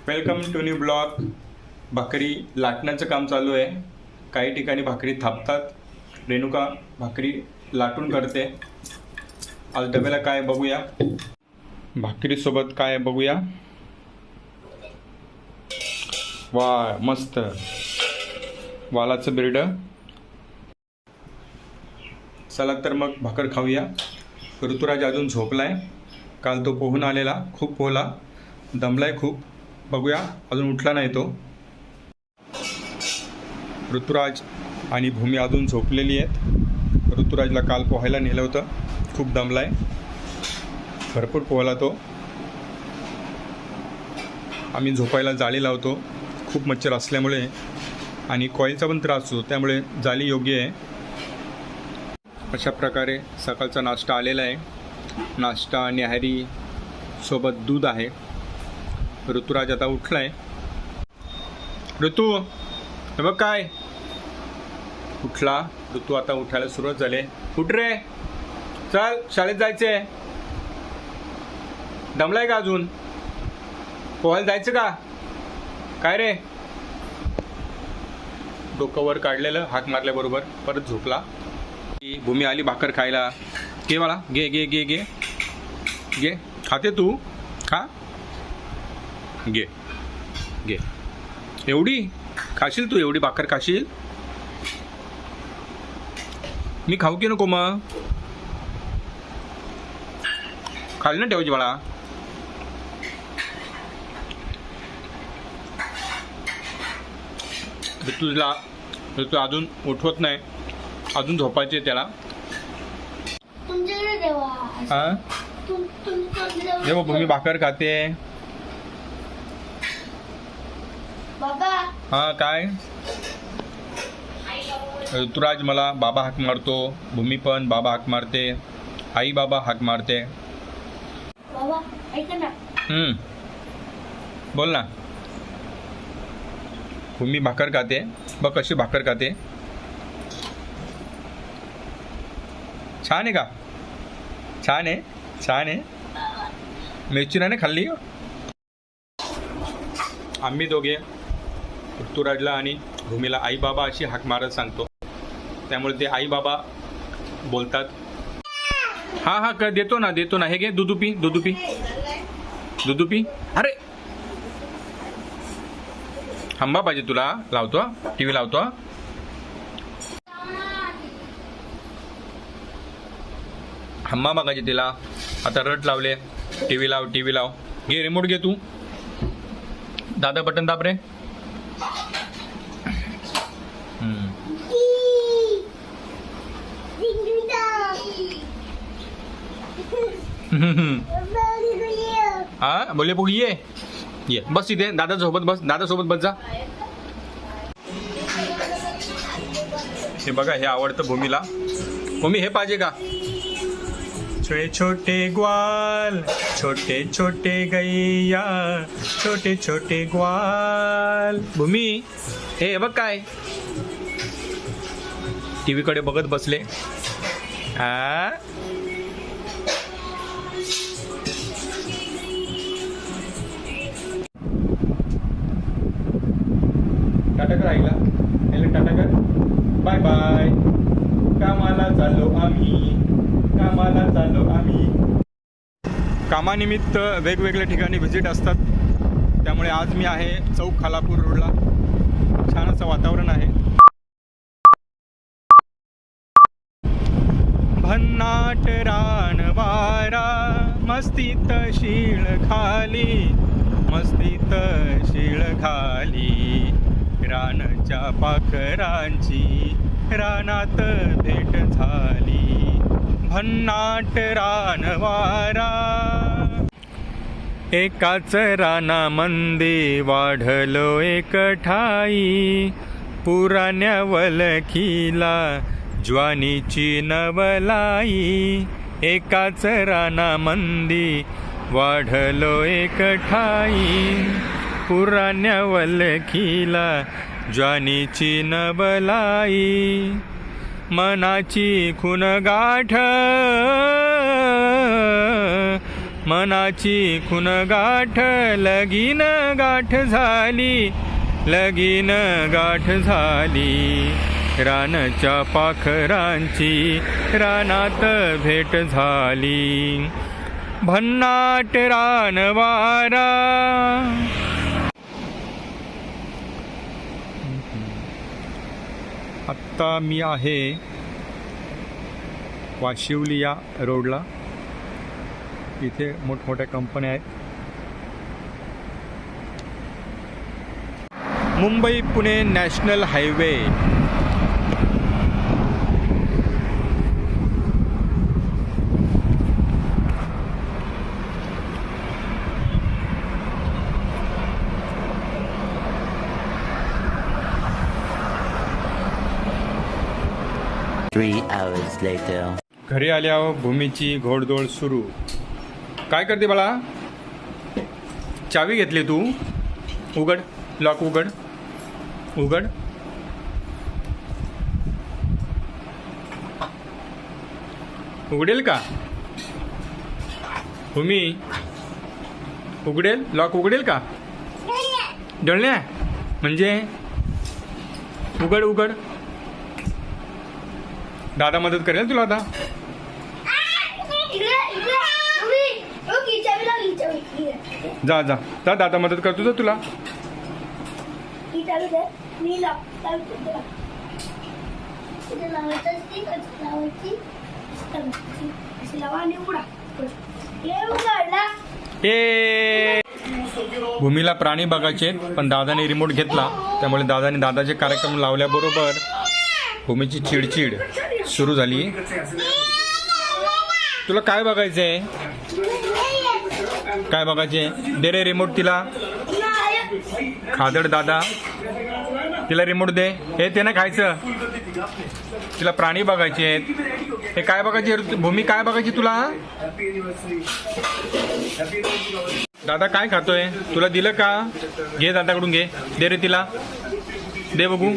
Welcome to new blog. भाकरी लाटण्याचं काम चालू आहे. काही ठिकाणी भाकरी थापतात. रेणुका भाकरी लाटून करते. आज डब्याला काय बघूया. भाकरीसोबत काय बघूया. वा मस्त वालाचं बिरड. चला तर मग भाकर खाऊया. ऋतुराज अजून झोपलाय. काल तो पोहून आलेला, खूप पोहला, दमलाय खूप. बघूया, अजून उठला नाही तो. ऋतुराज आणि भूमी अजून झोपलेली आहेत. ऋतुराजला काल पोहायला नेलं होतं, खूप दमलाय, भरपूर पोहला तो. आम्ही झोपायला जाळी लावतो, खूप मच्छर असल्यामुळे आणि कॉईलचा पण त्रास होतो, त्यामुळे जाळी योग्य आहे. अशा प्रकारे सकाळचा नाश्ता आलेला आहे. नाश्ता न्याहारी सोबत दूध आहे. ऋतुराज आता उठलाय. ऋतू हे बघ काय उठला. ऋतू आता उठायला सुरुवात झाली. उठ रे, चल शाळेत जायचंय. दमलाय का अजून? पोहायला जायचं का काय रे? डोकं वर काढलेलं, हाक मारल्याबरोबर परत झोपला. भूमी आली भाकर खायला. घे मला, घे घे घे घे घे. खाते तू? खा, घे घे. एवढी खाशील तू? एवढी भाकर खाशील? मी खाऊ की नको मग? खाली ना ठेवायची बाळा. ऋतू अजून उठवत नाही, अजून झोपायचे त्याला. हा हे बघ, भूमी भाकर खाते. हा काय? ऋतुराज मला बाबा हाक मारतो. भूमी पण बाबा हाक मारते. आई बाबा हाक मारते. बाबा ऐक ना. बोल ना. भूमी भाकर खाते. बघ कशी भाकर खाते. छान आहे का? छान आहे, छान आहे. मिरची नाही खाल्ली. आम्ही दोघे ऋतुराजला आणि भूमीला आई बाबा अशी हाक मारत सांगतो, त्यामुळे ते आई बाबा बोलतात. हा हा कर, देतो ना देतो ना. हे घे, दुधू पी, दुधू पी, दुधू पी. अरे आंबा पाहिजे तुला? लावतो, टीव्ही लावतो. हम्मा बघायची तिला. आता रट लावले. टीव्ही लाव, टीव्ही लाव. घे रिमोट, घे तू. दादा बटन दाब रे. हा बोले बघ, ये बस इथे दादा सोबत बस. दादा सोबत बस जा. हे बघा, हे आवडतं भूमीला. भूमी हे पाहिजे का? छोटे छोटे ग्वाल, छोटे छोटे गैया, छोटे छोटे ग्वाल. भूमी हे बघ काय टीव्ही कडे बघत बसले. हा टाटा कर आईला. टाटा कर, बाय बाय. कामाला चाललो आम्ही, कामाला चाललो आम्ही. कामानिमित्त वेगवेगळ्या ठिकाणी व्हिजिट असतात, त्यामुळे आज मी आहे चौक खालापूर रोडला. छान असं वातावरण आहे. भन्नाट रान वारा, मस्तीत शीळ खाली, मस्तीत शीळ खाली. रानाच्या पाखरांची रानात भेट झाली. भन्नाट रान वारा. एकाच रानामंदी वाढलो एक ठाई, पुराण्या वलखीला ज्वानीची नवलाई. एकाच रानामंदी वाढलो एक ठाई, पुराण्या वलखीला ज्वानीची नवलाई. मनाची खून गाठ मनाची खून गाठ लगीन गाठ झाली, लगीन गाठ झाली. रानाच्या पाखरांची रानात भेट झाली, भन्नाट रानवारा. आत्ता मी आहे वाशिवली या रोडला. इथे मोठमोठ्या कंपन्या आहेत. Mumbai Pune national highway. Three hours later. घरी आल्यावर भूमीची घोडदौड सुरू. काय करते बाळा? चावी घेतली तू? उघड, लॉक उघड, उघड. उघडेल का भूमी? उघडेल? लॉक उघडेल का? डळण्या म्हणजे उघड उघड. दादा मदत करेल तुला आता. जा जा जा, दादा मदत करतो जा तुला. ए भूमीला प्राणी बघायचे पण दादाने रिमोट घेतला, त्यामुळे दादाने दादाचे कार्यक्रम लावल्याबरोबर भूमीची चिडचिड सुरू झाली. तुला काय बघायचंय? काय बघायचे? दे रे रिमोट तिला. खादड दादा, तिला रिमोट दे. हे ते ना खायचं, तिला प्राणी बघायचे आहेत. हे काय बघायचे भूमी? काय बघायची तुला? दादा काय खातोय? तुला दिलं का? घे दादाकडून घे. दे रे तिला, दे बघू.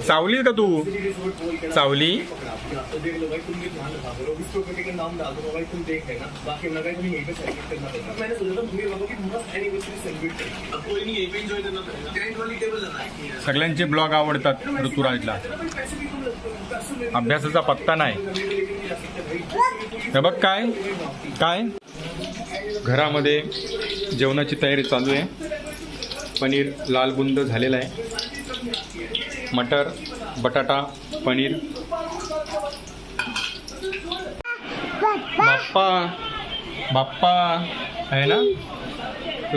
सावली का तू? सावली सगळ्यांचे ब्लॉग आवडतात ऋतुराजला. अभ्यासाचा पत्ता नाही. हे बघ काय काय घरामध्ये जेवणाची तयारी चालू आहे. पनीर लाल बुंद झालेला आहे. मटर, बटाटा, पनीर. बाप्पा बाप्पा आहे ना.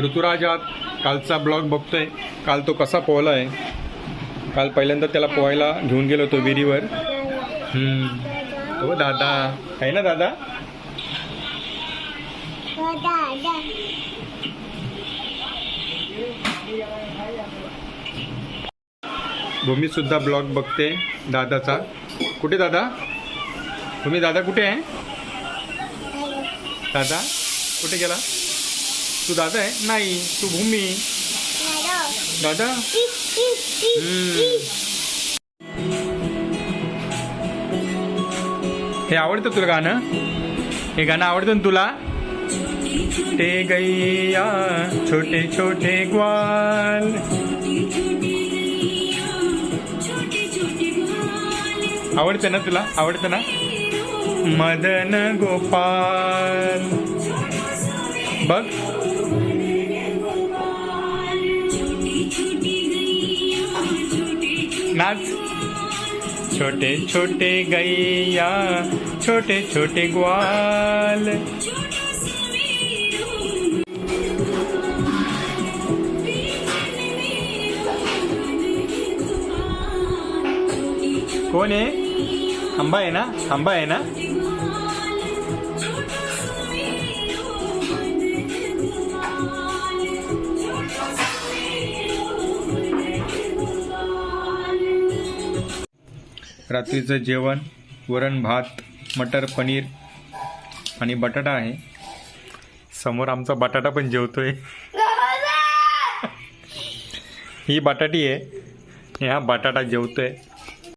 ऋतुराजात कालचा ब्लॉग बघतोय. काल तो कसा पोहला आहे. काल पहिल्यांदा त्याला पोहायला घेऊन गेलो होतो विहिरीवर. हो दादा आहे ना दादा. भूमी सुद्धा ब्लॉग बघते दादाचा. कुठे दादा? भूमी दादा कुठे आहे? दादा कुठे गेला? तू दादा आहे? नाही, तू भूमी. दादा हे आवडतं तुला गाणं? हे गाणं आवडतं ना तुला? ते गैया छोटे छोटे ग्वाल. आवडतं ना तुला? आवडतं ना? मदन गोपाल बघ. नाच. छोटे छोटे गैया छोटे छोटे ग्वाल. कोण आहे? आंबा आहे ना? आंबा आहे ना? रात्रीचं जेवण वरण भात मटर पनीर आणि बटाटा आहे. समोर आमचा बटाटा पण जेवतोय. ही बटाटी आहे. हा बटाटा जेवतोय.